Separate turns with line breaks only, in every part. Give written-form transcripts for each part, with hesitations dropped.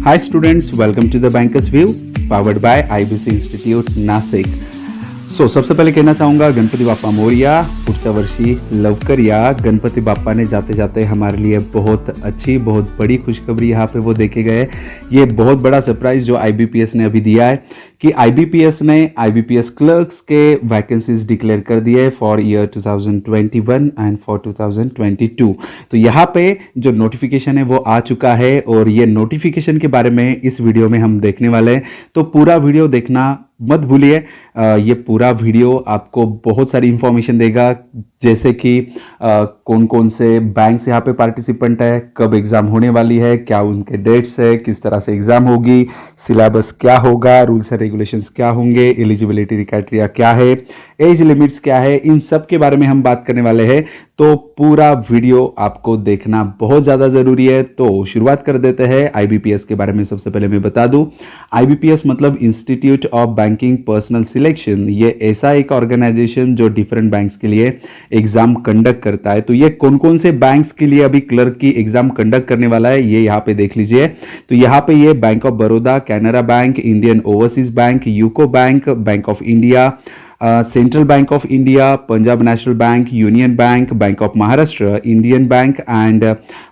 Hi students, welcome to the Bankers View powered by IBC Institute Nashik. सबसे पहले कहना चाहूँगा गणपति बाप्पा मोरया, पुढच्या वर्षी लवकर या। गणपति बाप्पा ने जाते जाते हमारे लिए बहुत अच्छी बहुत बड़ी खुशखबरी यहाँ पे वो देके गए। ये बहुत बड़ा सरप्राइज जो IBPS ने अभी दिया है कि IBPS ने IBPS क्लर्क्स के वैकेंसीज डिक्लेयर कर दिए फॉर ईयर 2021 एंड फॉर 2022। तो यहाँ पे जो नोटिफिकेशन है वो आ चुका है और ये नोटिफिकेशन के बारे में इस वीडियो में हम देखने वाले हैं। तो पूरा वीडियो देखना मत भूलिए। ये पूरा वीडियो आपको बहुत सारी इंफॉर्मेशन देगा, जैसे कि कौन कौन से बैंक्स यहाँ पे पार्टिसिपेंट है, कब एग्जाम होने वाली है, क्या उनके डेट्स है, किस तरह से एग्जाम होगी, सिलेबस क्या होगा, रूल्स एंड रेगुलेशंस क्या होंगे, एलिजिबिलिटी क्राइटेरिया क्या है, एज लिमिट्स क्या है, इन सब के बारे में हम बात करने वाले हैं। तो पूरा वीडियो आपको देखना बहुत ज़्यादा ज़रूरी है। तो शुरुआत कर देते हैं। IBPS के बारे में सबसे पहले मैं बता दूं, IBPS मतलब institute of banking personal selection. ये ऐसा एक ऑर्गेनाइजेशन जो डिफरेंट बैंक्स के लिए एग्जाम कंडक्ट करता है। तो ये कौन कौन से बैंक्स के लिए अभी क्लर्क की एग्जाम कंडक्ट करने वाला है ये यहाँ पे देख लीजिए। तो यहाँ पे ये bank of Baroda, Canara bank, Indian overseas bank, UCO bank, bank of India, central bank of India, Punjab national bank, union bank, bank of Maharashtra, Indian bank and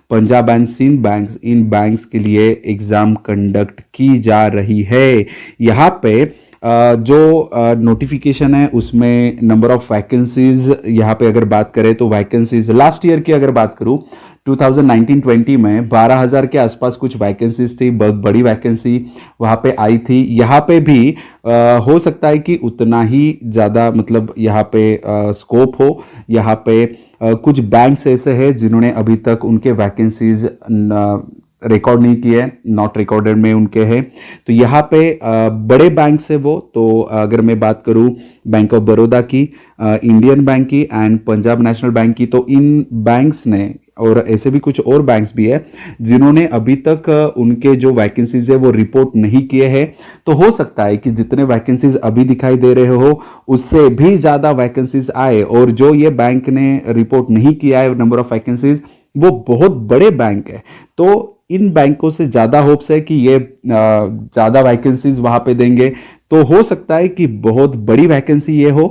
Punjab and Sindh bank, इन बैंक्स के लिए एग्जाम कंडक्ट की जा रही है। यहाँ पे जो नोटिफिकेशन है उसमें नंबर ऑफ वैकेंसीज यहाँ पे अगर बात करें तो वैकेंसीज लास्ट ईयर की अगर बात करूं 2019-20 में 12,000 के आसपास कुछ वैकेंसीज थी, बहुत बड़ी वैकेंसी वहाँ पे आई थी। यहाँ पे भी हो सकता है कि उतना ही ज़्यादा मतलब यहाँ पे स्कोप हो। यहाँ पे कुछ बैंक्स ऐसे हैं जिन्होंने अभी तक उनके वैकेंसीज रिकॉर्ड नहीं किए, नॉट रिकॉर्डेड में उनके हैं। तो यहाँ पे बड़े बैंक से वो, तो अगर मैं बात करूँ बैंक ऑफ बड़ौदा की, इंडियन बैंक की एंड पंजाब नेशनल बैंक की, तो इन बैंक्स ने और ऐसे भी कुछ और बैंक्स भी है जिन्होंने अभी तक उनके जो वैकेंसीज है वो रिपोर्ट नहीं किए हैं। तो हो सकता है कि जितने वैकेंसीज अभी दिखाई दे रहे हो उससे भी ज़्यादा वैकेंसीज आए, और जो ये बैंक ने रिपोर्ट नहीं किया है नंबर ऑफ वैकेंसीज वो बहुत बड़े बैंक है। तो इन बैंकों से ज़्यादा होप्स है कि ये ज़्यादा वैकेंसीज वहाँ पे देंगे। तो हो सकता है कि बहुत बड़ी वैकेंसी ये हो,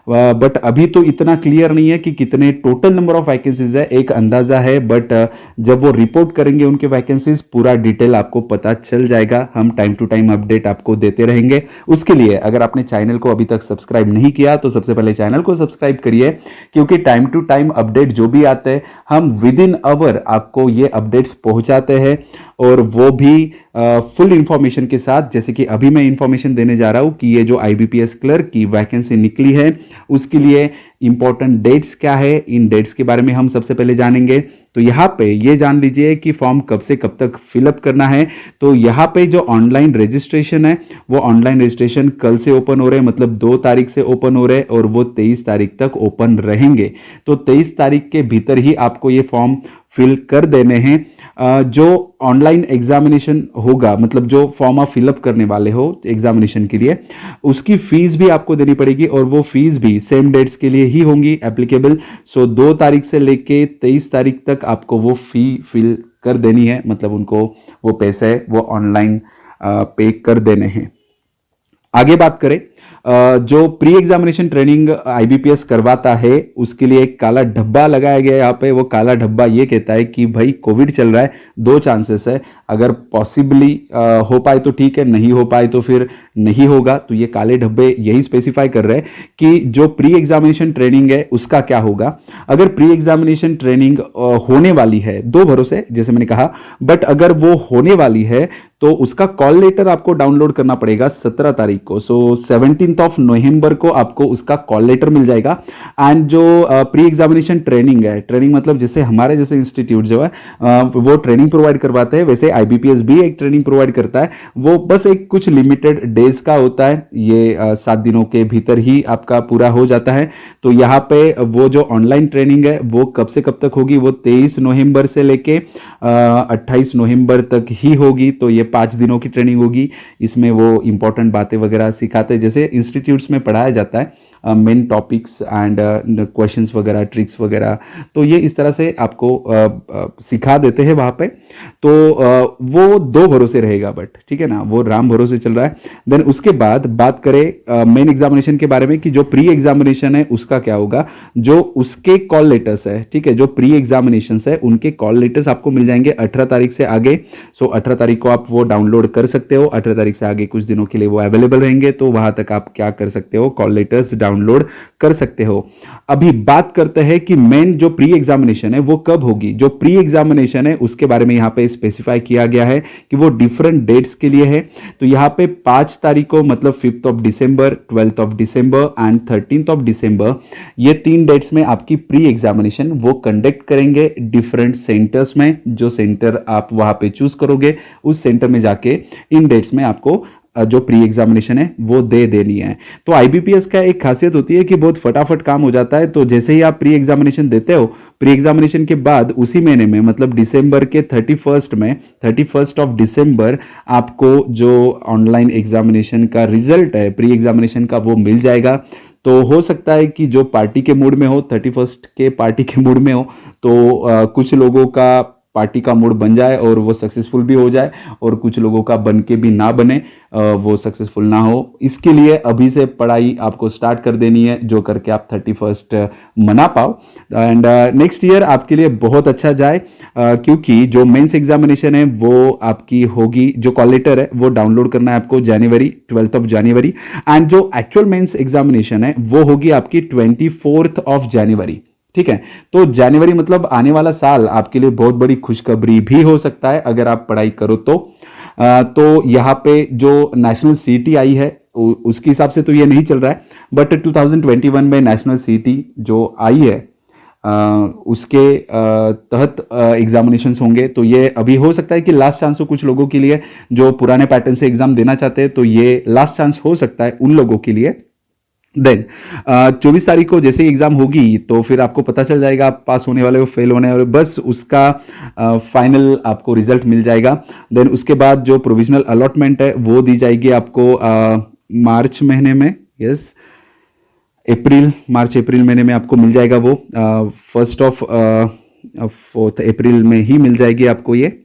बट अभी तो इतना क्लियर नहीं है कि कितने टोटल नंबर ऑफ वैकेंसीज है। एक अंदाजा है, बट जब वो रिपोर्ट करेंगे उनके वैकेंसीज पूरा डिटेल आपको पता चल जाएगा। हम टाइम टू टाइम अपडेट आपको देते रहेंगे। उसके लिए अगर आपने चैनल को अभी तक सब्सक्राइब नहीं किया तो सबसे पहले चैनल को सब्सक्राइब करिए, क्योंकि टाइम टू टाइम अपडेट जो भी आते हैं हम विद इन आवर आपको ये अपडेट्स पहुंचाते हैं, और वो भी फुल इंफॉर्मेशन के साथ। जैसे कि अभी मैं इंफॉर्मेशन देने जा रहा हूं कि ये जो IBPS क्लर्क की वैकेंसी निकली है उसके लिए इंपॉर्टेंट डेट्स क्या है, इन डेट्स के बारे में हम सबसे पहले जानेंगे। तो यहाँ पे ये जान लीजिए कि फॉर्म कब से कब तक फिलअप करना है। तो यहाँ पे जो ऑनलाइन रजिस्ट्रेशन है वो ऑनलाइन रजिस्ट्रेशन कल से ओपन हो रहे हैं, मतलब 2 तारीख से ओपन हो रहे हैं और वो 23 तारीख तक ओपन रहेंगे। तो 23 तारीख के भीतर ही आपको ये फॉर्म फिल कर देने हैं। जो ऑनलाइन एग्जामिनेशन होगा, मतलब जो फॉर्म आप फिलअप करने वाले हो एग्जामिनेशन के लिए, उसकी फीस भी आपको देनी पड़ेगी, और वो फीस भी सेम डेट्स के लिए ही होंगी एप्लीकेबल। 2 तारीख से लेके 23 तारीख तक आपको वो फी फिल कर देनी है, मतलब उनको वो पैसे वो ऑनलाइन पे कर देने हैं। आगे बात करें, जो प्री एग्जामिनेशन ट्रेनिंग IBPS करवाता है उसके लिए एक काला डब्बा लगाया गया है यहाँ पे। वो काला डब्बा ये कहता है कि भाई कोविड चल रहा है, 2 चांसेस है, अगर पॉसिबली हो पाए तो ठीक है, नहीं हो पाए तो फिर नहीं होगा। तो ये काले डब्बे यही स्पेसिफाई कर रहे हैं कि जो प्री एग्जामिनेशन ट्रेनिंग है उसका क्या होगा। अगर प्री एग्जामिनेशन ट्रेनिंग होने वाली है, 2 भरोसे जैसे मैंने कहा, बट अगर वो होने वाली है तो उसका कॉल लेटर आपको डाउनलोड करना पड़ेगा 17 तारीख को। 17th ऑफ नवंबर को आपको उसका कॉल लेटर मिल जाएगा। एंड जो प्री एग्जामिनेशन ट्रेनिंग है, ट्रेनिंग मतलब जैसे हमारे जैसे इंस्टीट्यूट जो है वो ट्रेनिंग प्रोवाइड करवाते हैं, वैसे IBPS भी एक ट्रेनिंग प्रोवाइड करता है। वो बस एक कुछ लिमिटेड डेज का होता है, ये 7 दिनों के भीतर ही आपका पूरा हो जाता है। तो यहाँ पे वो जो ऑनलाइन ट्रेनिंग है वो कब से कब तक होगी, वो 23 नवंबर से लेके 28 नवंबर तक ही होगी। तो ये 5 दिनों की ट्रेनिंग होगी। इसमें वो इंपॉर्टेंट बातें वगैरह सिखाते हैं, जैसे इंस्टीट्यूट्स में पढ़ाया जाता है मेन टॉपिक्स एंड क्वेश्चंस वगैरह, ट्रिक्स वगैरह, तो ये इस तरह से आपको सिखा देते हैं वहाँ पे। तो वो दो भरोसे रहेगा, बट ठीक है ना, वो राम भरोसे चल रहा है। देन उसके बाद बात करें मेन एग्जामिनेशन के बारे में कि जो प्री एग्जामिनेशन है उसका क्या होगा। जो उसके कॉल लेटर्स है, ठीक है, जो प्री एग्जामिनेशन है उनके कॉल लेटर्स आपको मिल जाएंगे 18 तारीख से आगे। सो 18 तारीख को आप वो डाउनलोड कर सकते हो। 18 तारीख से आगे कुछ दिनों के लिए वो अवेलेबल रहेंगे, तो वहां तक आप क्या कर सकते हो, कॉल लेटर्स डाउनलोड कर सकते हो। अभी बात करते हैं कि मेन जो प्री एग्जामिनेशन है वो कब होगी। जो प्री एग्जामिनेशन है उसके बारे में यहां पे स्पेसिफाई किया गया है कि वो डिफरेंट डेट्स के लिए है। तो यहां पे 5 तारीख को मतलब 5th of December, 12th of December and 13th of December, ये 3 डेट्स में आपकी प्री एग्जामिनेशन वो कंडक्ट करेंगे डिफरेंट सेंटर्स में। जो सेंटर आप वहां पे चूज करोगे उस सेंटर में जाके इन डेट्स में आपको जो प्री एग्जामिनेशन है वो दे देनी है। तो आईबीपीएस का एक खासियत होती है कि बहुत फटाफट काम हो जाता है। तो जैसे ही आप प्री एग्जामिनेशन देते हो, प्री एग्जामिनेशन के बाद उसी महीने में मतलब दिसंबर के 31st ऑफ दिसंबर आपको जो ऑनलाइन एग्जामिनेशन का रिजल्ट है प्री एग्जामिनेशन का वो मिल जाएगा। तो हो सकता है कि जो पार्टी के मूड में हो, 31st के पार्टी के मूड में हो, तो कुछ लोगों का पार्टी का मूड बन जाए और वो सक्सेसफुल भी हो जाए, और कुछ लोगों का बन के भी ना बने, वो सक्सेसफुल ना हो। इसके लिए अभी से पढ़ाई आपको स्टार्ट कर देनी है, जो करके आप 31st मना पाओ एंड नेक्स्ट ईयर आपके लिए बहुत अच्छा जाए। क्योंकि जो मेंस एग्जामिनेशन है वो आपकी होगी, जो कॉल लेटर है वो डाउनलोड करना है आपको जनवरी, 12th ऑफ जनवरी, एंड जो एक्चुअल मेंस एग्जामिनेशन है वो होगी आपकी 24th ऑफ जनवरी। ठीक है, तो जनवरी मतलब आने वाला साल आपके लिए बहुत बड़ी खुशखबरी भी हो सकता है अगर आप पढ़ाई करो तो यहाँ पे जो नेशनल सीटी आई है उसके हिसाब से तो ये नहीं चल रहा है, बट 2021 में नेशनल सीटी जो आई है उसके तहत एग्जामिनेशंस होंगे। तो ये अभी हो सकता है कि लास्ट चांस हो कुछ लोगों के लिए जो पुराने पैटर्न से एग्जाम देना चाहते हैं, तो ये लास्ट चांस हो सकता है उन लोगों के लिए। देन 24 तारीख को जैसे एग्जाम होगी तो फिर आपको पता चल जाएगा आप पास होने वाले हो, फेल होने वाले, बस उसका फाइनल आपको रिजल्ट मिल जाएगा। देन उसके बाद जो प्रोविजनल अलॉटमेंट है वो दी जाएगी आपको मार्च महीने में, यस मार्च अप्रैल महीने में आपको मिल जाएगा वो। 4th अप्रैल में ही मिल जाएगी आपको ये।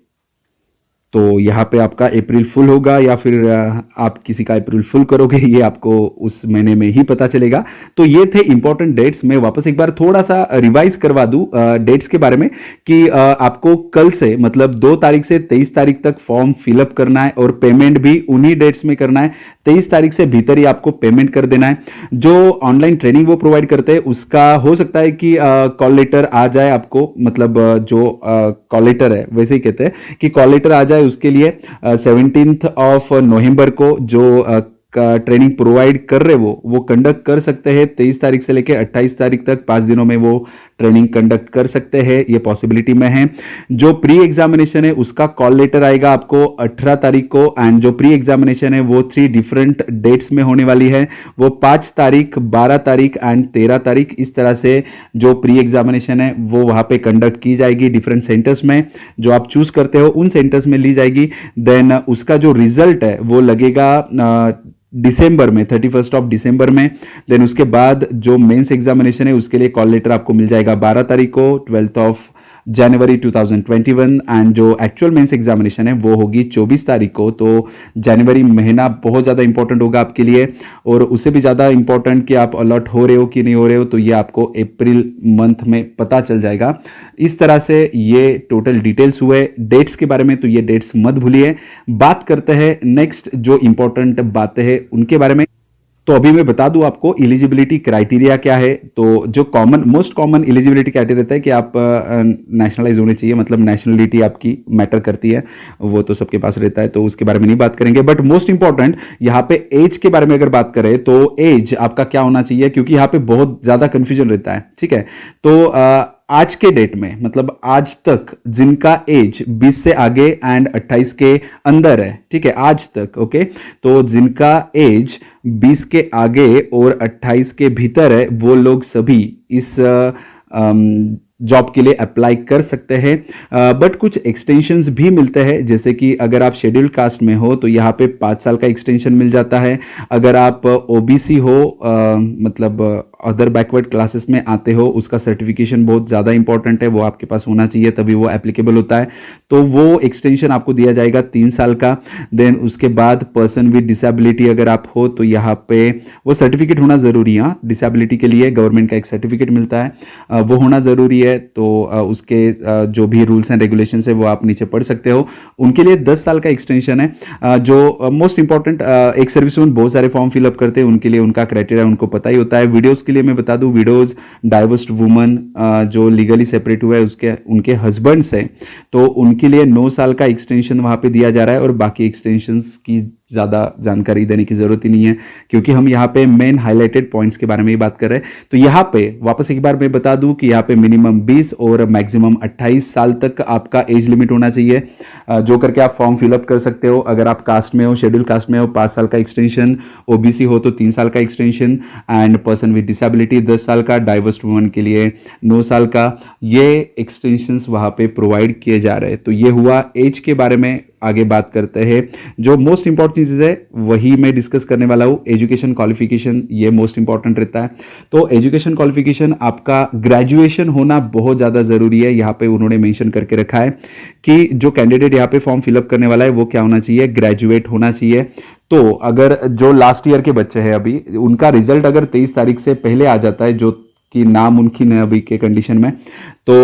तो यहाँ पे आपका अप्रैल फुल होगा या फिर आप किसी का अप्रैल फुल करोगे, ये आपको उस महीने में ही पता चलेगा। तो ये थे इंपॉर्टेंट डेट्स। मैं वापस एक बार थोड़ा सा रिवाइज करवा दूं डेट्स के बारे में कि आपको कल से मतलब 2 तारीख से 23 तारीख तक फॉर्म फिलअप करना है और पेमेंट भी उन्हीं डेट्स में करना है। 23 तारीख से भीतर ही आपको पेमेंट कर देना है। जो ऑनलाइन ट्रेनिंग वो प्रोवाइड करते हैं उसका हो सकता है कि कॉल लेटर आ जाए आपको, मतलब जो कॉल लेटर है वैसे ही कहते हैं कि कॉल लेटर आ जाए उसके लिए 17th ऑफ नवंबर को जो का ट्रेनिंग प्रोवाइड कर रहे वो कंडक्ट कर सकते हैं। 23 तारीख से लेकर 28 तारीख तक 5 दिनों में वो ट्रेनिंग कंडक्ट कर सकते हैं, ये पॉसिबिलिटी में है। जो प्री एग्जामिनेशन है उसका कॉल लेटर आएगा आपको 18 तारीख को, एंड जो प्री एग्जामिनेशन है वो 3 डिफरेंट डेट्स में होने वाली है। वो 5 तारीख, 12 तारीख एंड 13 तारीख, इस तरह से जो प्री एग्जामिनेशन है वो वहां पे कंडक्ट की जाएगी डिफरेंट सेंटर्स में। जो आप चूज करते हो उन सेंटर्स में ली जाएगी। देन उसका जो रिजल्ट है वो लगेगा दिसंबर में, 31st ऑफ दिसंबर में। देन उसके बाद जो मेंस एग्जामिनेशन है उसके लिए कॉल लेटर आपको मिल जाएगा 12 तारीख को, 12th ऑफ जनवरी 2021, एंड जो एक्चुअल मेंस एग्जामिनेशन है वो होगी 24 तारीख को। तो जनवरी महीना बहुत ज़्यादा इंपॉर्टेंट होगा आपके लिए, और उससे भी ज़्यादा इंपॉर्टेंट कि आप अलर्ट हो रहे हो कि नहीं हो रहे हो, तो ये आपको अप्रैल मंथ में पता चल जाएगा। इस तरह से ये टोटल डिटेल्स हुए डेट्स के बारे में, तो ये डेट्स मत भूलिए। बात करते हैं नेक्स्ट जो इंपॉर्टेंट बातें हैं उनके बारे में। तो अभी मैं बता दूं आपको एलिजिबिलिटी क्राइटेरिया क्या है। तो जो मोस्ट कॉमन एलिजिबिलिटी क्राइटेरिया रहता है कि आप नेशनलाइज होने चाहिए, मतलब नेशनलिटी आपकी मैटर करती है, वो तो सबके पास रहता है, तो उसके बारे में नहीं बात करेंगे। बट मोस्ट इंपॉर्टेंट यहाँ पे एज के बारे में अगर बात करें तो एज आपका क्या होना चाहिए, क्योंकि यहाँ पे बहुत ज्यादा कंफ्यूजन रहता है। ठीक है, तो आज के डेट में मतलब आज तक जिनका एज 20 से आगे एंड 28 के अंदर है, ठीक है, आज तक, ओके, तो जिनका एज 20 के आगे और 28 के भीतर है वो लोग सभी इस जॉब के लिए अप्लाई कर सकते हैं। बट कुछ एक्सटेंशंस भी मिलते हैं, जैसे कि अगर आप शेड्यूल्ड कास्ट में हो तो यहाँ पे 5 साल का एक्सटेंशन मिल जाता है। अगर आप ओबीसी हो, मतलब अदर बैकवर्ड क्लासेस में आते हो, उसका सर्टिफिकेशन बहुत ज़्यादा इंपॉर्टेंट है, वो आपके पास होना चाहिए, तभी वो एप्लीकेबल होता है। तो वो एक्सटेंशन आपको दिया जाएगा 3 साल का। देन उसके बाद पर्सन विद डिसेबिलिटी अगर आप हो तो यहाँ पे वो सर्टिफिकेट होना ज़रूरी है। डिसेबिलिटी के लिए गवर्नमेंट का एक सर्टिफिकेट मिलता है, वो होना ज़रूरी है। तो उसके जो भी रूल्स एंड रेगुलेशन है वो आप नीचे पढ़ सकते हो। उनके लिए 10 साल का एक्सटेंशन है। जो मोस्ट इंपॉर्टेंट, एक सर्विसमैन बहुत सारे फॉर्म फिलअप करते हैं, उनके लिए उनका क्राइटेरिया उनको पता ही होता है। विडोज के लिए मैं बता दूं, विडोज डाइवर्स्ड वुमन जो लीगली सेपरेट हुआ है उसके उनके हस्बैंड्स हैं, तो उनके लिए 9 साल का एक्सटेंशन वहां पे दिया जा रहा है। और बाकी एक्सटेंशंस की ज़्यादा जानकारी देने की ज़रूरत ही नहीं है, क्योंकि हम यहाँ पे मेन हाईलाइटेड पॉइंट्स के बारे में ही बात कर रहे हैं। तो यहाँ पे वापस एक बार मैं बता दूं कि यहाँ पे मिनिमम 20 और मैक्सिमम 28 साल तक आपका एज लिमिट होना चाहिए, जो करके आप फॉर्म फिलअप कर सकते हो। अगर आप कास्ट में हो, शेड्यूल कास्ट में हो, 5 साल का एक्सटेंशन, ओबीसी हो तो 3 साल का extension, and person with disability 10 साल का, डाइवर्स्ड वुमन के लिए 9 साल का, ये एक्सटेंशंस वहाँ पे प्रोवाइड किए जा रहे हैं। तो ये हुआ एज के बारे में। आगे बात करते हैं, जो मोस्ट इंपॉर्टेंट चीज है वही मैं डिस्कस करने वाला हूं। एजुकेशन क्वालिफिकेशन, ये मोस्ट इंपॉर्टेंट रहता है। तो एजुकेशन क्वालिफिकेशन आपका ग्रेजुएशन होना बहुत ज्यादा जरूरी है। यहां पे उन्होंने मेंशन करके रखा है कि जो कैंडिडेट यहां पे फॉर्म फिलअप करने वाला है वो क्या होना चाहिए, ग्रेजुएट होना चाहिए। तो अगर जो लास्ट ईयर के बच्चे हैं अभी, उनका रिजल्ट अगर 23 तारीख से पहले आ जाता है, जो कि नामुमकिन है अभी के कंडीशन में, तो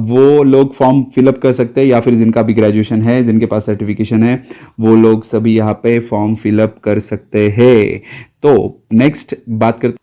वो लोग फॉर्म फिलअप कर सकते हैं, या फिर जिनका भी ग्रेजुएशन है, जिनके पास सर्टिफिकेशन है, वो लोग सभी यहाँ पे फॉर्म फिलअप कर सकते हैं। तो नेक्स्ट बात करते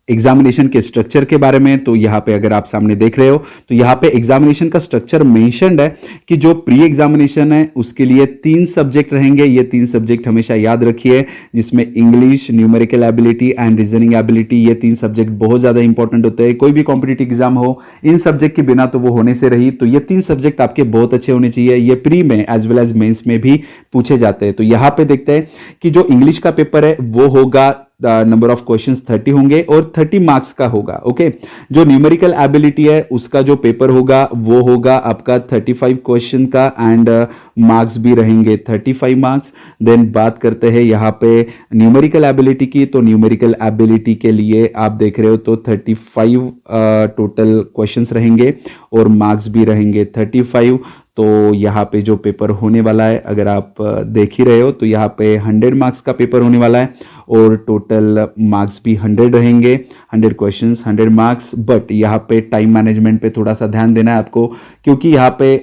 एग्जामिनेशन के स्ट्रक्चर के बारे में। तो यहाँ पे अगर आप सामने देख रहे हो तो यहाँ पे एग्जामिनेशन का स्ट्रक्चर मेंशन्ड है कि जो प्री एग्जामिनेशन है उसके लिए 3 सब्जेक्ट रहेंगे। ये 3 सब्जेक्ट हमेशा याद रखिए, जिसमें English, numerical ability and reasoning ability, ये 3 सब्जेक्ट बहुत ज्यादा इंपॉर्टेंट होते हैं। कोई भी कॉम्पिटिटिव एग्जाम हो, इन सब्जेक्ट के बिना तो वो होने से रही। तो ये 3 सब्जेक्ट आपके बहुत अच्छे होने चाहिए। ये प्री में एज वेल एज मेंस में भी पूछे जाते हैं। तो यहाँ पे देखते हैं कि जो इंग्लिश का पेपर है वो होगा, नंबर ऑफ क्वेश्चंस 30 होंगे और 30 मार्क्स का होगा। ओके, जो न्यूमेरिकल एबिलिटी है उसका जो पेपर होगा वो होगा आपका 35 क्वेश्चन का, एंड मार्क्स भी रहेंगे 35 मार्क्स। देन बात करते हैं यहाँ पे न्यूमेरिकल एबिलिटी की। तो न्यूमेरिकल एबिलिटी के लिए आप देख रहे हो तो 35 टोटल क्वेश्चंस रहेंगे और मार्क्स भी रहेंगे 35। तो यहाँ पे जो पेपर होने वाला है, अगर आप देख ही रहे हो, तो यहाँ पे 100 मार्क्स का पेपर होने वाला है और टोटल मार्क्स भी 100 रहेंगे। 100 क्वेश्चंस, 100 मार्क्स। बट यहाँ पे टाइम मैनेजमेंट पे थोड़ा सा ध्यान देना है आपको, क्योंकि यहाँ पे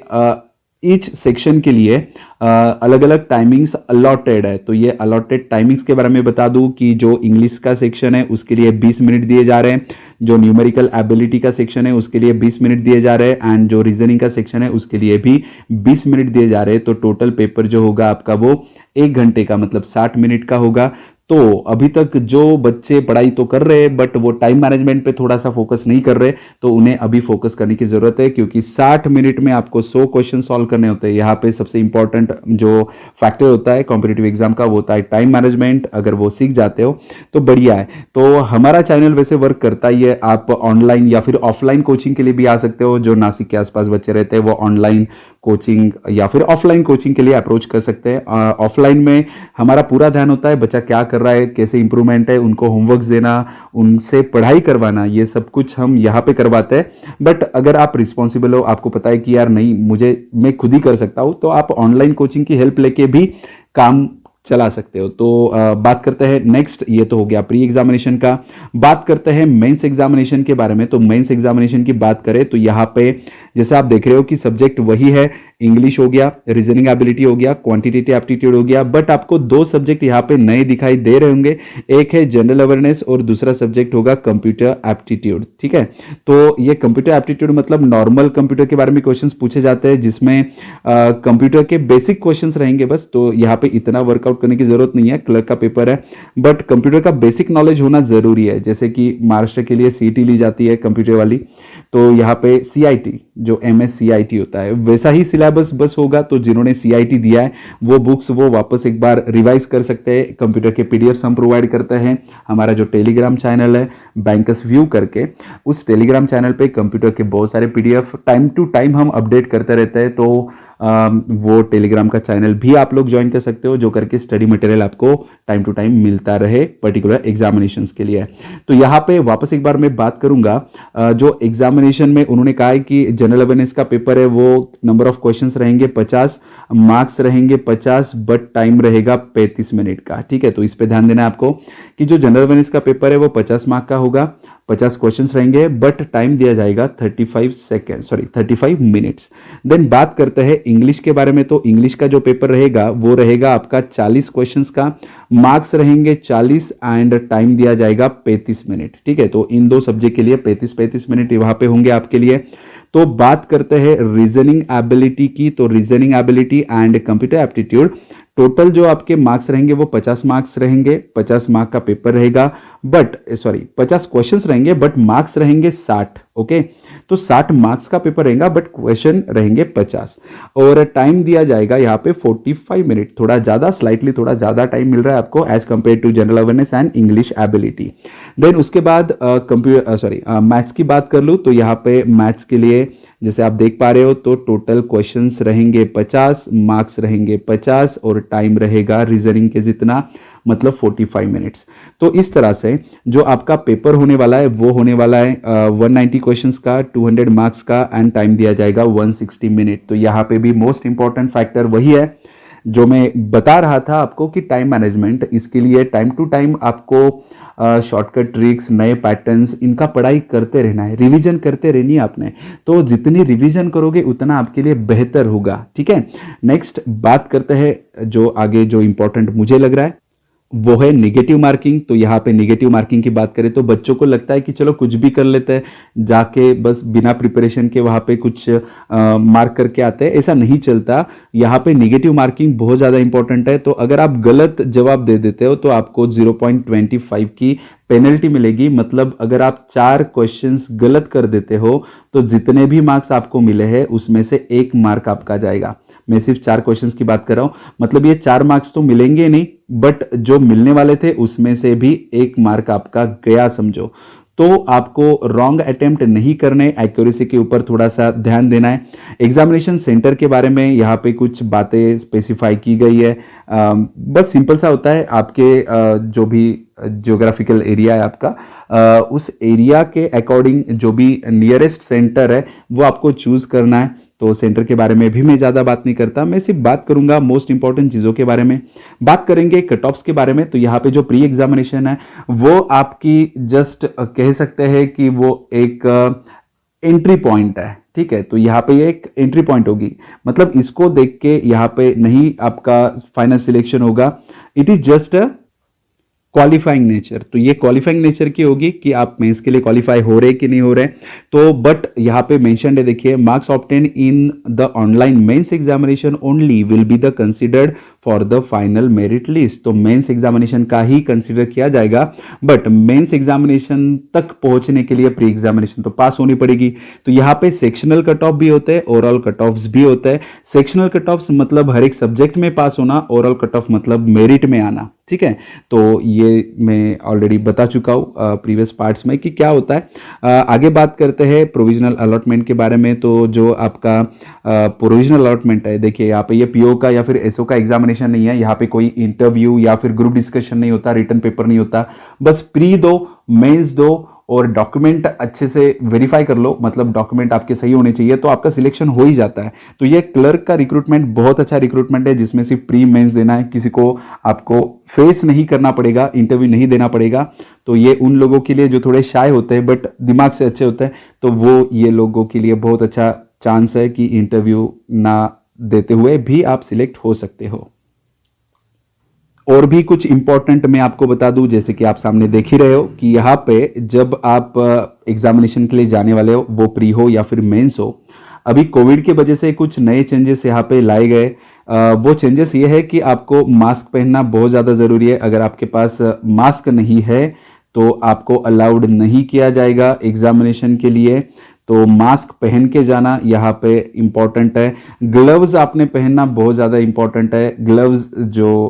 ईच सेक्शन के लिए अलग अलग टाइमिंग्स अलॉटेड है। तो ये अलॉटेड टाइमिंग्स के बारे में बता दूं कि जो इंग्लिश का सेक्शन है उसके लिए 20 मिनट दिए जा रहे हैं, जो न्यूमेरिकल एबिलिटी का सेक्शन है उसके लिए 20 मिनट दिए जा रहे हैं, एंड जो रीजनिंग का सेक्शन है उसके लिए भी 20 मिनट दिए जा रहे हैं। तो टोटल पेपर जो होगा आपका वो 1 घंटे का, मतलब 60 मिनट का होगा। तो अभी तक जो बच्चे पढ़ाई तो कर रहे हैं बट वो टाइम मैनेजमेंट पे थोड़ा सा फोकस नहीं कर रहे, तो उन्हें अभी फोकस करने की जरूरत है, क्योंकि 60 मिनट में आपको 100 क्वेश्चन सॉल्व करने होते हैं। यहाँ पे सबसे इंपॉर्टेंट जो फैक्टर होता है कॉम्पिटिटिव एग्जाम का वो होता है टाइम मैनेजमेंट। अगर वो सीख जाते हो तो बढ़िया है। तो हमारा चैनल वैसे वर्क करता ही है। आप ऑनलाइन या फिर ऑफलाइन कोचिंग के लिए भी आ सकते हो। जो नासिक के आसपास बच्चे रहते हैं वो ऑनलाइन कोचिंग या फिर ऑफलाइन कोचिंग के लिए अप्रोच कर सकते हैं। ऑफलाइन में हमारा पूरा ध्यान होता है बच्चा क्या कर रहा है, कैसे इंप्रूवमेंट है, उनको होमवर्क्स देना, उनसे पढ़ाई करवाना, ये सब कुछ हम यहाँ पे करवाते हैं। बट अगर आप रिस्पॉन्सिबल हो, आपको पता है कि यार नहीं मैं खुद ही कर सकता हूँ, तो आप ऑनलाइन कोचिंग की हेल्प लेके भी काम चला सकते हो। तो बात करते हैं नेक्स्ट, ये तो हो गया प्री एग्जामिनेशन का। बात करते हैं मेंस एग्जामिनेशन के बारे में। तो मेंस एग्जामिनेशन की बात करें तो यहाँ पे जैसे आप देख रहे हो कि सब्जेक्ट वही है, इंग्लिश हो गया, रीजनिंग एबिलिटी हो गया, क्वांटिटेटिव एप्टीट्यूड हो गया। बट आपको 2 सब्जेक्ट यहाँ पे नए दिखाई दे रहे होंगे, एक है जनरल अवेयरनेस और दूसरा सब्जेक्ट होगा कंप्यूटर एप्टीट्यूड। ठीक है, तो ये कंप्यूटर एप्टीट्यूड मतलब नॉर्मल कंप्यूटर के बारे में क्वेश्चंस पूछे जाते हैं, जिसमें कंप्यूटर के बेसिक क्वेश्चंस रहेंगे बस। तो यहाँ पे इतना वर्कआउट करने की जरूरत नहीं है, क्लर्क का पेपर है, बट कंप्यूटर का बेसिक नॉलेज होना जरूरी है। जैसे कि महाराष्ट्र के लिए सीईटी ली जाती है कंप्यूटर वाली, तो यहाँ पे सीआईटी जो MSCIT होता है वैसा ही सिलेबस बस होगा। तो जिन्होंने CIT दिया है वो बुक्स वो वापस एक बार रिवाइज कर सकते हैं। कंप्यूटर के PDFs हम प्रोवाइड करते हैं। हमारा जो टेलीग्राम चैनल है बैंकर्स व्यू करके, उस टेलीग्राम चैनल पे कंप्यूटर के बहुत सारे PDF टाइम टू टाइम हम अपडेट करते रहते हैं। तो वो टेलीग्राम का चैनल भी आप लोग ज्वाइन कर सकते हो, जो करके स्टडी मटेरियल आपको टाइम टू टाइम मिलता रहे पर्टिकुलर एग्जामिनेशंस के लिए। तो यहाँ पे वापस एक बार मैं बात करूंगा, जो एग्जामिनेशन में उन्होंने कहा है कि जनरल अवेयरनेस का पेपर है वो नंबर ऑफ क्वेश्चंस रहेंगे 50, मार्क्स रहेंगे 50, बट टाइम रहेगा 35 मिनट का। ठीक है, तो इस पे ध्यान देना है आपको कि जो जनरल अवेयरनेस का पेपर है वो 50 मार्क का होगा, 50 क्वेश्चंस रहेंगे, बट टाइम दिया जाएगा 35 मिनट्स। देन बात करते हैं इंग्लिश के बारे में। तो इंग्लिश का जो पेपर रहेगा वो रहेगा आपका 40 क्वेश्चंस का, मार्क्स रहेंगे 40 एंड टाइम दिया जाएगा 35 मिनट। ठीक है, तो इन दो सब्जेक्ट के लिए 35 मिनट वहां पे होंगे आपके लिए। तो बात करते हैं रीजनिंग एबिलिटी की। तो reasoning ability and computer aptitude, total जो आपके मार्क्स रहेंगे वो 50 मार्क्स रहेंगे, 50 मार्क का पेपर रहेगा, 50 क्वेश्चंस रहेंगे बट मार्क्स रहेंगे 60। ओके, तो 60 मार्क्स का पेपर रहेगा बट क्वेश्चन रहेंगे 50, और टाइम दिया जाएगा यहाँ पे 45 मिनट, थोड़ा ज्यादा, स्लाइटली थोड़ा ज्यादा टाइम मिल रहा है आपको as compare to general awareness and English ability. Then उसके बाद मैथ्स की बात कर लूं तो यहाँ पे मैथ्स के लिए जैसे आप देख पा रहे हो तो टोटल क्वेश्चंस रहेंगे 50, मार्क्स रहेंगे 50 और टाइम रहेगा रीजनिंग के जितना, मतलब 45 मिनट्स। तो इस तरह से जो आपका पेपर होने वाला है वो होने वाला है 190 क्वेश्चंस का, 200 मार्क्स का एंड टाइम दिया जाएगा 160 मिनट। तो यहाँ पे भी मोस्ट इंपॉर्टेंट फैक्टर वही है जो मैं बता रहा था आपको कि टाइम मैनेजमेंट। इसके लिए टाइम टू टाइम आपको शॉर्टकट ट्रिक्स, नए पैटर्न्स, इनका पढ़ाई करते रहना है, रिवीजन करते रहनी है आपने। तो जितनी रिवीजन करोगे उतना आपके लिए बेहतर होगा। ठीक है, नेक्स्ट बात करते हैं जो आगे जो इंपॉर्टेंट मुझे लग रहा है वो है नेगेटिव मार्किंग। तो यहाँ पे नेगेटिव मार्किंग की बात करें तो बच्चों को लगता है कि चलो कुछ भी कर लेते हैं, जाके बस बिना प्रिपरेशन के वहां पे कुछ मार्क करके आते हैं, ऐसा नहीं चलता। यहाँ पे नेगेटिव मार्किंग बहुत ज्यादा इंपॉर्टेंट है। तो अगर आप गलत जवाब दे देते हो तो आपको 0.25 की पेनल्टी मिलेगी। मतलब अगर आप 4 क्वेश्चंस गलत कर देते हो तो जितने भी मार्क्स आपको मिले हैं उसमें से 1 मार्क आपका जाएगा। मैं सिर्फ 4 क्वेश्चंस की बात कर रहा हूं, मतलब ये 4 मार्क्स तो मिलेंगे नहीं, बट जो मिलने वाले थे उसमें से भी 1 मार्क आपका गया समझो। तो आपको रॉन्ग अटेम्प्ट नहीं करने, एक्यूरेसी के ऊपर थोड़ा सा ध्यान देना है। एग्जामिनेशन सेंटर के बारे में यहाँ पे कुछ बातें स्पेसिफाई की गई है। बस सिंपल सा होता है, आपके जो भी जियोग्राफिकल एरिया है आपका, उस एरिया के अकॉर्डिंग जो भी नियरेस्ट सेंटर है वो आपको चूज करना है। तो सेंटर के बारे में भी मैं ज्यादा बात नहीं करता, मैं सिर्फ बात करूंगा मोस्ट इंपॉर्टेंट चीजों के बारे में। बात करेंगे कट ऑफ्स के बारे में। तो यहाँ पे जो प्री एग्जामिनेशन है वो आपकी जस्ट कह सकते हैं कि वो एक एंट्री पॉइंट है। ठीक है, तो यहाँ पे एक एंट्री पॉइंट होगी, मतलब इसको देख के यहाँ पे नहीं आपका फाइनल सिलेक्शन होगा। It is just a qualifying nature. तो ये क्वालिफाइंग नेचर की होगी कि आप मेंस के लिए क्वालिफाई हो रहे कि नहीं हो रहे। तो बट यहाँ पे मेंशन्ड है, देखिए, marks obtain in the online mains examination only will be the considered for the final merit list. तो मेंस एग्जामिनेशन का ही कंसिडर किया जाएगा, बट मेंस एग्जामिनेशन तक पहुंचने के लिए प्री एग्जामिनेशन तो पास होनी पड़ेगी। तो यहाँ पे सेक्शनल कट ऑफ भी होते हैं, ओवरऑल कट ऑफ्स भी होते हैं। सेक्शनल कट ऑफ्स मतलब हर एक सब्जेक्ट में पास होना, ओवरऑल कट ऑफ मतलब मेरिट में आना। ठीक है, तो ये मैं ऑलरेडी बता चुका हूं प्रीवियस पार्ट्स में कि क्या होता है। आगे बात करते हैं प्रोविजनल अलॉटमेंट के बारे में। तो जो आपका प्रोविजनल अलॉटमेंट है, देखिए यहाँ पे ये पीओ का या फिर एसओ का एग्जामिनेशन नहीं है। यहाँ पे कोई इंटरव्यू या फिर ग्रुप डिस्कशन नहीं होता, रिटन पेपर नहीं होता, बस प्री दो, मेंस दो और डॉक्यूमेंट अच्छे से वेरीफाई कर लो, मतलब डॉक्यूमेंट आपके सही होने चाहिए, तो आपका सिलेक्शन हो ही जाता है। तो ये क्लर्क का रिक्रूटमेंट बहुत अच्छा रिक्रूटमेंट है, जिसमें सिर्फ प्री मेंस देना है, किसी को आपको फेस नहीं करना पड़ेगा, इंटरव्यू नहीं देना पड़ेगा। तो ये उन लोगों के लिए जो थोड़े शाय होते हैं बट दिमाग से अच्छे होते हैं, तो वो ये लोगों के लिए बहुत अच्छा चांस है कि इंटरव्यू ना देते हुए भी आप सिलेक्ट हो सकते हो। और भी कुछ इंपॉर्टेंट मैं आपको बता दूं, जैसे कि आप सामने देख ही रहे हो कि यहाँ पे जब आप एग्जामिनेशन के लिए जाने वाले हो, वो प्री हो या फिर मेंस हो, अभी कोविड की वजह से कुछ नए चेंजेस यहाँ पे लाए गए। वो चेंजेस ये है कि आपको मास्क पहनना बहुत ज़्यादा ज़रूरी है। अगर आपके पास मास्क नहीं है तो आपको अलाउड नहीं किया जाएगा एग्जामिनेशन के लिए। तो मास्क पहन के जाना यहाँ पे इम्पॉर्टेंट है। ग्लव्स आपने पहनना बहुत ज़्यादा इम्पॉर्टेंट है। ग्लव्स जो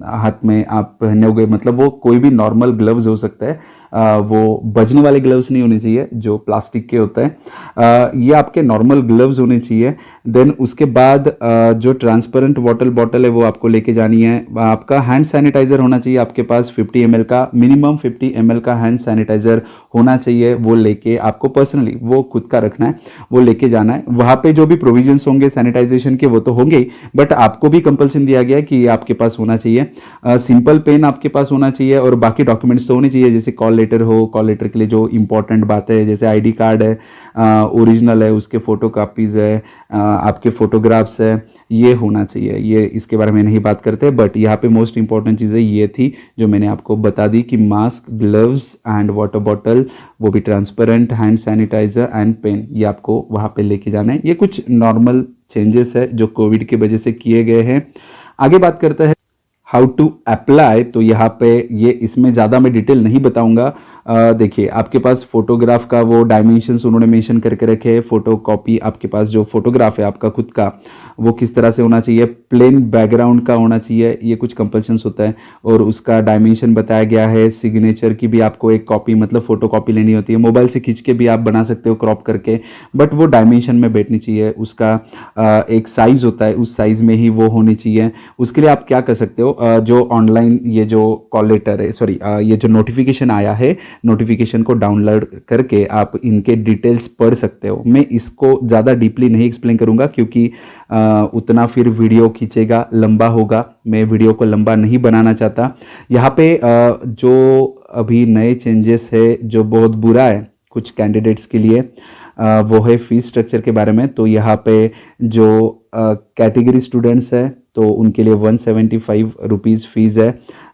हाथ में आप पहनोगे, मतलब वो कोई भी नॉर्मल ग्लव्स हो सकता है, वो बजने वाले ग्लव्स नहीं होने चाहिए जो प्लास्टिक के होते हैं। ये आपके नॉर्मल ग्लव्स होने चाहिए। देन उसके बाद जो ट्रांसपेरेंट वाटर बॉटल है वो आपको लेके जानी है। आपका हैंड सैनिटाइजर होना चाहिए आपके पास 50 ml का, मिनिमम 50 ml का हैंड सैनिटाइजर होना चाहिए। वो लेके आपको पर्सनली वो खुद का रखना है, वो लेके जाना है। वहां पे जो भी प्रोविजंस होंगे सैनिटाइजेशन के वो तो होंगे ही, बट आपको भी कंपल्सन दिया गया है कि ये आपके पास होना चाहिए। सिंपल पेन आपके पास होना चाहिए और बाकी डॉक्यूमेंट्स तो होने चाहिए, जैसे कॉल लेटर हो, कॉल लेटर के लिए जो इंपॉर्टेंट बातें है जैसे आईडी कार्ड है, ओरिजिनल है, उसके फोटो कापीज है, आपके फोटोग्राफ्स है, ये होना चाहिए। ये इसके बारे में नहीं बात करते, बट यहाँ पे मोस्ट इंपॉर्टेंट चीज़ें ये थी जो मैंने आपको बता दी कि mask, gloves and water bottle, वो भी transparent, hand sanitiser and pen, ये आपको वहाँ पे लेके जाना है। ये कुछ नॉर्मल चेंजेस है जो कोविड की वजह से किए गए हैं। आगे बात करते हैं हाउ टू अप्लाई। तो यहाँ पे ये इसमें ज़्यादा मैं डिटेल नहीं बताऊंगा। देखिए आपके पास फोटोग्राफ का वो डायमेंशंस उन्होंने मेंशन करके रखे हैं। फोटो कॉपी आपके पास जो फोटोग्राफ है आपका खुद का, वो किस तरह से होना चाहिए, प्लेन बैकग्राउंड का होना चाहिए, ये कुछ कंपल्शंस होता है और उसका डायमेंशन बताया गया है। सिग्नेचर की भी आपको एक कॉपी, मतलब फोटो कॉपी लेनी होती है। मोबाइल से खींच के भी आप बना सकते हो क्रॉप करके, बट वो डायमेंशन में बैठनी चाहिए। उसका एक साइज होता है, उस साइज में ही वो होनी चाहिए। उसके लिए आप क्या कर सकते हो, जो ऑनलाइन ये जो कॉल लेटर है, सॉरी ये जो नोटिफिकेशन आया है, नोटिफिकेशन को डाउनलोड करके आप इनके डिटेल्स पढ़ सकते हो। मैं इसको ज़्यादा डीपली नहीं एक्सप्लेन करूंगा क्योंकि उतना फिर वीडियो खींचेगा, लंबा होगा। मैं वीडियो को लंबा नहीं बनाना चाहता। यहाँ पे जो अभी नए चेंजेस है जो बहुत बुरा है कुछ कैंडिडेट्स के लिए, वो है फीस स्ट्रक्चर के बारे में। तो यहाँ पे जो कैटेगरी स्टूडेंट्स है तो उनके लिए 175 रुपीज़ फीस है,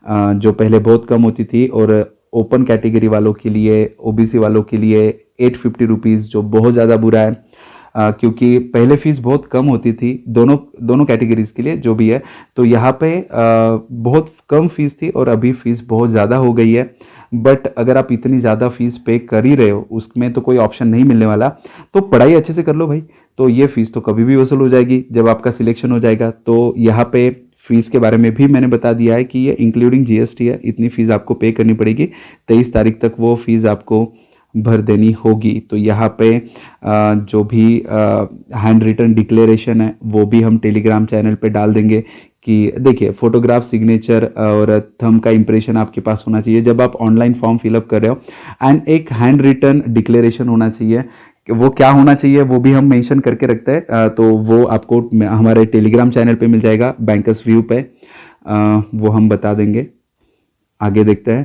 जो पहले बहुत कम होती थी। और ओपन कैटेगरी वालों के लिए, ओबीसी वालों के लिए 850 रुपीज़, जो बहुत ज़्यादा बुरा है क्योंकि पहले फीस बहुत कम होती थी दोनों कैटेगरीज के लिए जो भी है। तो यहाँ पे बहुत कम फीस थी और अभी फीस बहुत ज़्यादा हो गई है। बट अगर आप इतनी ज़्यादा फीस पे कर ही रहे हो, उसमें तो कोई ऑप्शन नहीं मिलने वाला, तो पढ़ाई अच्छे से कर लो भाई। तो ये फीस तो कभी भी वसूल हो जाएगी जब आपका सिलेक्शन हो जाएगा। तो यहाँ पे फीस के बारे में भी मैंने बता दिया है कि ये इंक्लूडिंग जीएसटी है, इतनी फीस आपको पे करनी पड़ेगी। 23 तारीख तक वो फीस आपको भर देनी होगी। तो यहाँ पे जो भी हैंड रिटन डिक्लेरेशन है वो भी हम टेलीग्राम चैनल पे डाल देंगे कि देखिए फोटोग्राफ, सिग्नेचर और थंब का इंप्रेशन आपके पास होना चाहिए जब आप ऑनलाइन फॉर्म फिलअप कर रहे हो। एंड एक हैंड रिटन डिक्लेरेशन होना चाहिए। वो क्या होना चाहिए वो भी हम मेंशन करके रखते हैं, तो वो आपको हमारे टेलीग्राम चैनल पे मिल जाएगा, बैंकर्स व्यू पे, वो हम बता देंगे। आगे देखते हैं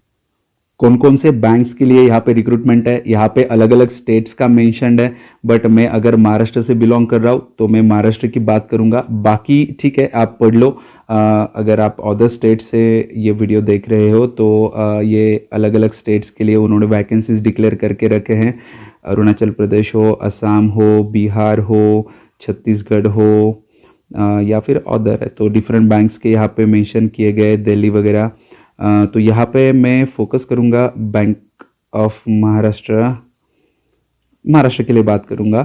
कौन कौन से बैंक्स के लिए यहाँ पे रिक्रूटमेंट है। यहाँ पे अलग अलग स्टेट्स का मेंशन्ड है, बट मैं अगर महाराष्ट्र से बिलोंग कर रहा हूँ तो मैं महाराष्ट्र की बात करूँगा। बाकी ठीक है, आप पढ़ लो। अगर आप अदर स्टेट से ये वीडियो देख रहे हो तो ये अलग अलग स्टेट्स के लिए उन्होंने वैकेंसीज डिक्लेयर करके रखे हैं। अरुणाचल प्रदेश हो, असम हो, बिहार हो, छत्तीसगढ़ हो, या फिर अदर है, तो डिफरेंट बैंक्स के यहाँ पे मेंशन किए गए, दिल्ली वगैरह। तो यहाँ पे मैं फोकस करूँगा बैंक ऑफ महाराष्ट्र के लिए बात करूँगा।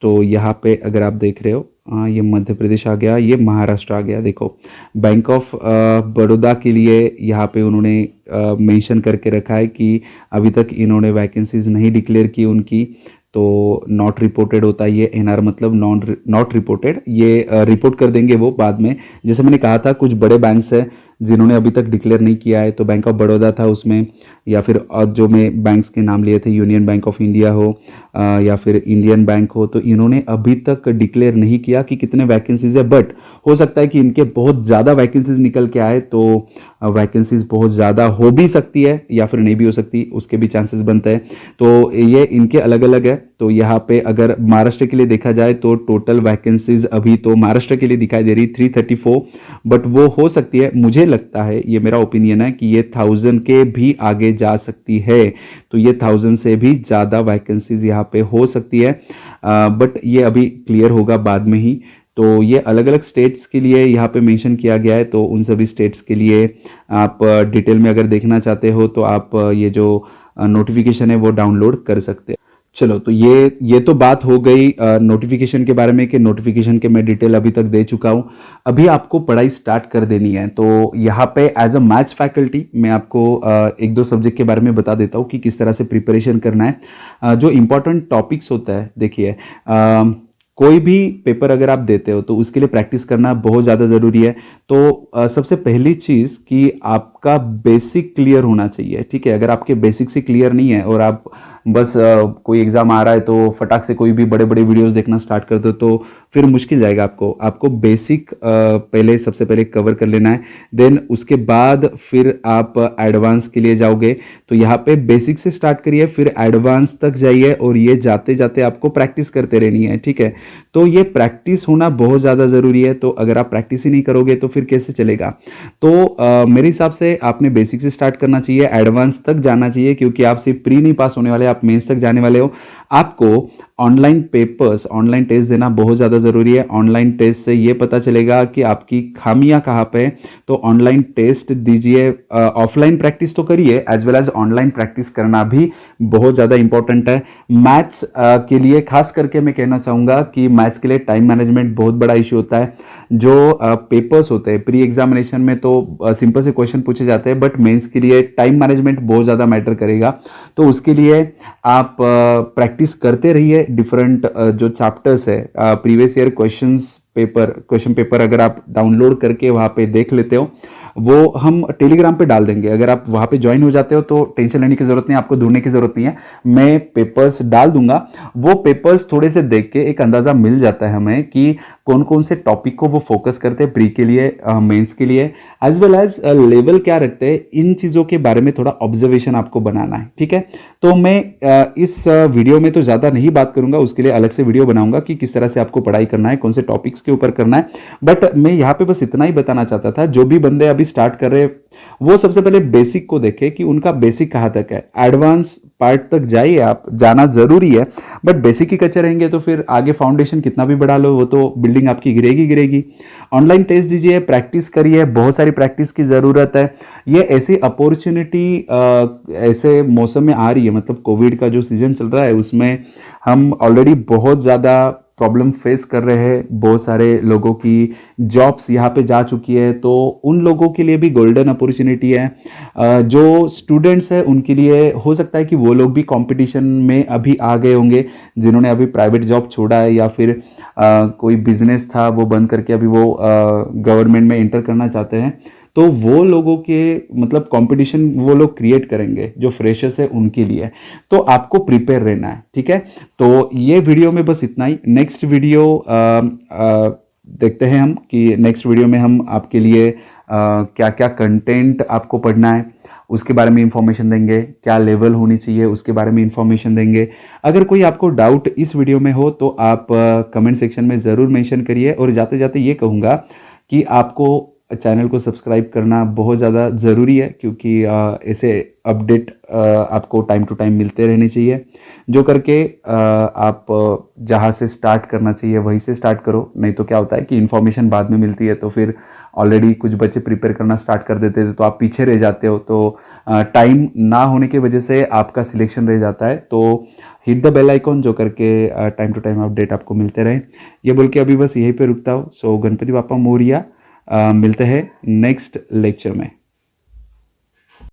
तो यहाँ पे अगर आप देख रहे हो, ये मध्य प्रदेश आ गया, ये महाराष्ट्र आ गया। देखो बैंक ऑफ बड़ौदा के लिए यहाँ पे उन्होंने मेंशन करके रखा है कि अभी तक इन्होंने वैकेंसीज नहीं डिक्लेयर की उनकी, तो नॉट रिपोर्टेड होता है ये। एनआर मतलब नॉट रिपोर्टेड, ये रिपोर्ट कर देंगे वो बाद में। जैसे मैंने कहा था कुछ बड़े बैंक्स हैं जिन्होंने अभी तक डिक्लेयर नहीं किया है, तो बैंक ऑफ बड़ौदा था उसमें, या फिर जो मैं बैंक्स के नाम लिए थे, यूनियन बैंक ऑफ इंडिया हो या फिर इंडियन बैंक हो, तो इन्होंने अभी तक डिक्लेयर नहीं किया कि कितने वैकेंसीज है। बट हो सकता है कि इनके बहुत ज़्यादा वैकेंसीज निकल के आए, तो वैकेंसीज बहुत ज़्यादा हो भी सकती है या फिर नहीं भी हो सकती, उसके भी चांसेस बनते हैं। तो ये इनके अलग अलग है। तो यहाँ पे अगर महाराष्ट्र के लिए देखा जाए तो टोटल वैकेंसीज अभी तो महाराष्ट्र के लिए दिखाई दे रही 334, बट वो हो सकती है, मुझे लगता है, ये मेरा ओपिनियन है कि ये 1000 के भी आगे जा सकती है। तो ये 1000 से भी ज़्यादा वैकेंसीज यहाँ पे हो सकती है, बट ये अभी क्लियर होगा बाद में ही। तो ये अलग अलग स्टेट्स के लिए यहाँ पे मेंशन किया गया है। तो उन सभी स्टेट्स के लिए आप डिटेल में अगर देखना चाहते हो तो आप ये जो नोटिफिकेशन है वो डाउनलोड कर सकते हैं। चलो, तो ये तो बात हो गई नोटिफिकेशन के बारे में कि नोटिफिकेशन के मैं डिटेल अभी तक दे चुका हूँ। अभी आपको पढ़ाई स्टार्ट कर देनी है। तो यहाँ पे एज अ मैथ्स फैकल्टी मैं आपको एक दो सब्जेक्ट के बारे में बता देता हूँ कि किस तरह से प्रिपरेशन करना है। जो इम्पोर्टेंट टॉपिक्स होता है, देखिए कोई भी पेपर अगर आप देते हो तो उसके लिए प्रैक्टिस करना बहुत ज़्यादा ज़रूरी है। तो सबसे पहली चीज़ कि आपका बेसिक क्लियर होना चाहिए, ठीक है। अगर आपके बेसिक से क्लियर नहीं है और आप बस कोई एग्ज़ाम आ रहा है तो फटाक से कोई भी बड़े बड़े वीडियोस देखना स्टार्ट कर दो तो फिर मुश्किल जाएगा आपको बेसिक पहले सबसे पहले कवर कर लेना है। देन उसके बाद फिर आप एडवांस के लिए जाओगे। तो यहाँ पे बेसिक से स्टार्ट करिए, फिर एडवांस तक जाइए और ये जाते जाते आपको प्रैक्टिस करते रहनी है, ठीक है। तो ये प्रैक्टिस होना बहुत ज़्यादा ज़रूरी है। तो अगर आप प्रैक्टिस ही नहीं करोगे तो फिर कैसे चलेगा। तो मेरे हिसाब से आपने बेसिक से स्टार्ट करना चाहिए, एडवांस तक जाना चाहिए, क्योंकि आप सिर्फ प्री नहीं पास होने वाले, आप मेंस तक जाने वाले हो। आपको ऑनलाइन पेपर्स, ऑनलाइन टेस्ट देना बहुत ज़्यादा ज़रूरी है। ऑनलाइन टेस्ट से ये पता चलेगा कि आपकी खामियां कहाँ पे है। तो ऑनलाइन टेस्ट दीजिए, ऑफलाइन प्रैक्टिस तो करिए, as well as online practice करना भी बहुत ज़्यादा इंपॉर्टेंट है। मैथ्स के लिए खास करके मैं कहना चाहूँगा कि मैथ्स के लिए टाइम मैनेजमेंट बहुत बड़ा इश्यू होता है। जो पेपर्स होते हैं प्री एग्जामिनेशन में तो सिंपल से क्वेश्चन पूछे जाते हैं, बट मेंस के लिए टाइम मैनेजमेंट बहुत ज़्यादा मैटर करेगा। तो उसके लिए आप प्रैक्टिस करते रहिए। डिफरेंट जो चैप्टर्स है, प्रीवियस ईयर क्वेश्चन पेपर अगर आप डाउनलोड करके वहाँ पे देख लेते हो, वो हम टेलीग्राम पे डाल देंगे। अगर आप वहाँ पे ज्वाइन हो जाते हो तो टेंशन लेने की जरूरत नहीं, आपको ढूंढने की जरूरत नहीं है, मैं पेपर्स डाल दूंगा। वो पेपर्स थोड़े से देख के एक अंदाजा मिल जाता है हमें कि कौन कौन से टॉपिक को वो फोकस करते हैं प्री के लिए, मेंस के लिए, एज वेल एज लेवल क्या रखते हैं। इन चीज़ों के बारे में थोड़ा ऑब्जर्वेशन आपको बनाना है, ठीक है। तो मैं इस वीडियो में तो ज़्यादा नहीं बात करूंगा, उसके लिए अलग से वीडियो बनाऊंगा कि किस तरह से आपको पढ़ाई करना है, कौन से टॉपिक्स के ऊपर करना है। बट मैं यहाँ पे बस इतना ही बताना चाहता था, जो भी बंदे अभी स्टार्ट कर रहे हैं वो सबसे पहले बेसिक को देखें कि उनका बेसिक कहाँ तक है। एडवांस पार्ट तक जाइए, आप जाना जरूरी है, बट बेसिक ही कच्चे रहेंगे तो फिर आगे फाउंडेशन कितना भी बढ़ा लो वो तो बिल्डिंग आपकी गिरेगी। ऑनलाइन टेस्ट दीजिए, प्रैक्टिस करिए, बहुत सारी प्रैक्टिस की जरूरत है। ये ऐसी अपॉर्चुनिटी ऐसे मौसम में आ रही है, मतलब कोविड का जो सीजन चल रहा है उसमें हम ऑलरेडी बहुत ज़्यादा प्रॉब्लम फेस कर रहे हैं। बहुत सारे लोगों की जॉब्स यहाँ पे जा चुकी है, तो उन लोगों के लिए भी गोल्डन अपॉर्चुनिटी है। जो स्टूडेंट्स हैं उनके लिए हो सकता है कि वो लोग भी कंपटीशन में अभी आ गए होंगे, जिन्होंने अभी प्राइवेट जॉब छोड़ा है या फिर कोई बिजनेस था वो बंद करके अभी वो गवर्नमेंट में एंटर करना चाहते हैं। तो वो लोगों के मतलब कंपटीशन वो लोग क्रिएट करेंगे जो फ्रेशर्स है उनके लिए। तो आपको प्रिपेयर रहना है, ठीक है। तो ये वीडियो में बस इतना ही। नेक्स्ट वीडियो देखते हैं हम कि नेक्स्ट वीडियो में हम आपके लिए क्या क्या कंटेंट आपको पढ़ना है उसके बारे में इंफॉर्मेशन देंगे, क्या लेवल होनी चाहिए उसके बारे में इंफॉर्मेशन देंगे। अगर कोई आपको डाउट इस वीडियो में हो तो आप कमेंट सेक्शन में ज़रूर मेंशन करिए। और जाते जाते ये कहूँगा कि आपको चैनल को सब्सक्राइब करना बहुत ज़्यादा ज़रूरी है, क्योंकि ऐसे अपडेट आपको टाइम टू टाइम मिलते रहने चाहिए, जो करके आप जहाँ से स्टार्ट करना चाहिए वहीं से स्टार्ट करो। नहीं तो क्या होता है कि इन्फॉर्मेशन बाद में मिलती है तो फिर ऑलरेडी कुछ बच्चे प्रिपेयर करना स्टार्ट कर देते थे तो आप पीछे रह जाते हो। तो टाइम ना होने की वजह से आपका सिलेक्शन रह जाता है। तो हिट द बेल आइकॉन, जो करके टाइम टू टाइम अपडेट आपको मिलते रहे। ये बोल के अभी बस यहीं पे रुकता हूँ। सो गणपति बाप्पा मोरिया। मिलते हैं नेक्स्ट लेक्चर में।